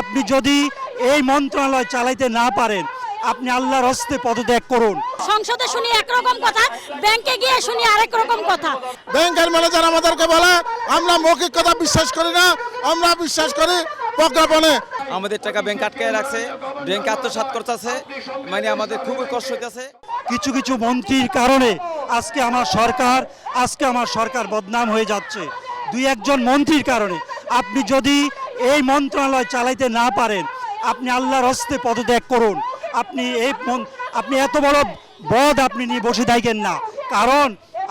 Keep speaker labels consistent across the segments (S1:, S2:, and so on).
S1: আপনি যদি এই মন্ত্রণালয় চালাইতে না পারেন, আপনি আল্লাহর হস্তে পদত্যাগ করুন।
S2: সংসদে শুনি একরকম কথা, ব্যাংকে গিয়ে শুনি আরেক রকম কথা।
S3: ব্যাংকের ম্যানেজার আমাদেরকে বলে আমরা মৌখিক কথা বিশ্বাস করি না, আমরা বিশ্বাস করি প্রজ্ঞাপনে।
S4: আমাদের টাকা ব্যাংক আটকে রাখছে, ব্যাংক আত্মসাৎ করতেছে, মানে আমাদের খুবই কষ্ট হইতেছে।
S1: কিছু কিছু মন্ত্রীর কারণে আজকে আমার সরকার বদনাম হয়ে যাচ্ছে, দুই একজন মন্ত্রীর কারণে। আপনি যদি এই মন্ত্রণালয় চালাইতে না পারেন, আপনি আল্লাহর হস্তে পদত্যাগ করুন। আপনি এত বড় বদ আপনি নিয়ে বসে থাকেন না, কারণ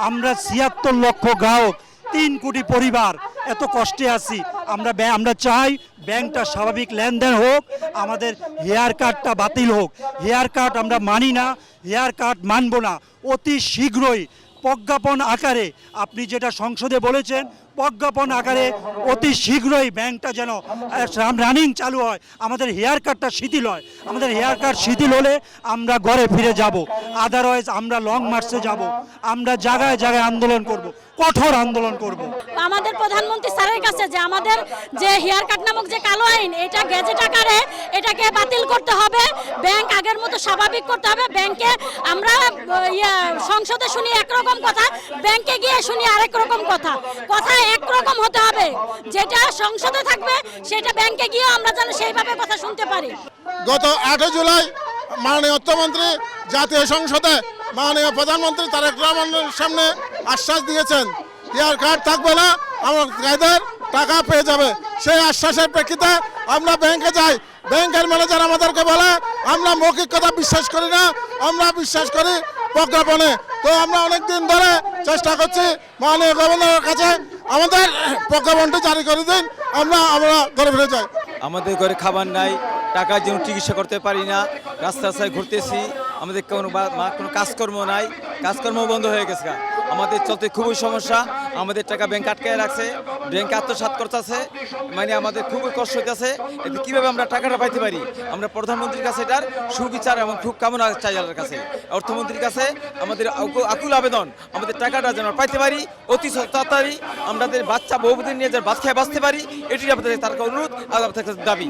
S1: আমরা ৭৬ লক্ষ গ্রাহক, ৩ কোটি পরিবার এত কষ্টে আছি। আমরা চাই ব্যাংকটা স্বাভাবিক লেনদেন হোক, আমাদের হেয়ার কার্ডটা বাতিল হোক। হেয়ার কার্ড আমরা মানি না, হেয়ার কার্ড মানব না। অতি শীঘ্রই প্রজ্ঞাপন আকারে আপনি যেটা সংসদে বলেছেন, প্রজ্ঞাপন আকারে অতি শীঘ্রই ব্যাংকটা যেন রানিং চালু হয়, আমাদের হেয়ার কার্ডটা শিথিল হয়। আমাদের হেয়ার কার্ড শিথিল হলে আমরা ঘরে ফিরে যাব, আদারওয়াইজ আমরা লং মার্চে যাব, আমরা জায়গায় জায়গায় আন্দোলন করব, কঠোর আন্দোলন করব।
S2: আমাদের প্রধানমন্ত্রী স্যারের কাছে যে আমাদের যে হেয়ার কাট নামক যে কালো আইন, এটা গেজেট আকারে এটাকে বাতিল করতে হবে, ব্যাংক আগের মতো স্বাভাবিক করতে হবে। ব্যাংকে আমরা সংসদে শুনি একরকম কথা, ব্যাংকে গিয়ে শুনি আরেক রকম কথা। কথা একরকম হতে হবে, যেটা সংসদে থাকবে সেটা ব্যাংকে গিয়ে আমরা যেন সেইভাবে কথা শুনতে পারি।
S3: গত 8 জুলাই মাননীয় অর্থমন্ত্রী জাতীয় সংসদে মাননীয় প্রধানমন্ত্রী তারেক রহমানের সামনে আশ্বাস দিয়েছেন, হেয়ার কার্ড থাকবে না, আমাদের টাকা পেয়ে যাবে। সেই আশ্বাসের প্রেক্ষিতে আমরা ব্যাংকে যাই, ব্যাংকের ম্যানেজার আমাদেরকে বলে আমরা মৌখিক কথা বিশ্বাস করি না, আমরা বিশ্বাস করি প্রজ্ঞাপনে। তো আমরা অনেকদিন ধরে চেষ্টা করছি মাননীয় গভর্নরের কাছে আমাদের প্রজ্ঞাপনটি জারি করে দিন, আমরা ঘরে ফিরে যাই।
S4: আমাদের ঘরে খাবার নাই, টাকার জন্য চিকিৎসা করতে পারি না, রাস্তা রাস্তায় ঘুরতেছি, আমাদের কোনো কাজকর্ম নাই, কাজকর্ম বন্ধ হয়ে গেছে। আমাদের চলতে খুবই সমস্যা, আমাদের টাকা ব্যাংক আটকে রাখছে, ব্যাংক আত্মসাৎ করতেছে, মানে আমাদের খুবই কষ্ট হইতেছে। এতে কীভাবে আমরা টাকাটা পাইতে পারি? আমরা প্রধানমন্ত্রীর কাছে এটার সুবিচার এবং খুব কামনা চাই আল্লাহর কাছে, অর্থমন্ত্রীর কাছে আমাদের আকুল আবেদন, আমাদের টাকাটা যেন পাইতে পারি অতি তাড়াতাড়ি, আমাদের বাচ্চা বহুদিন নিয়ে যেন ভাত খেয়ে বাঁচতে পারি, এটি আমাদের তার অনুরোধ, আমাদের দাবি।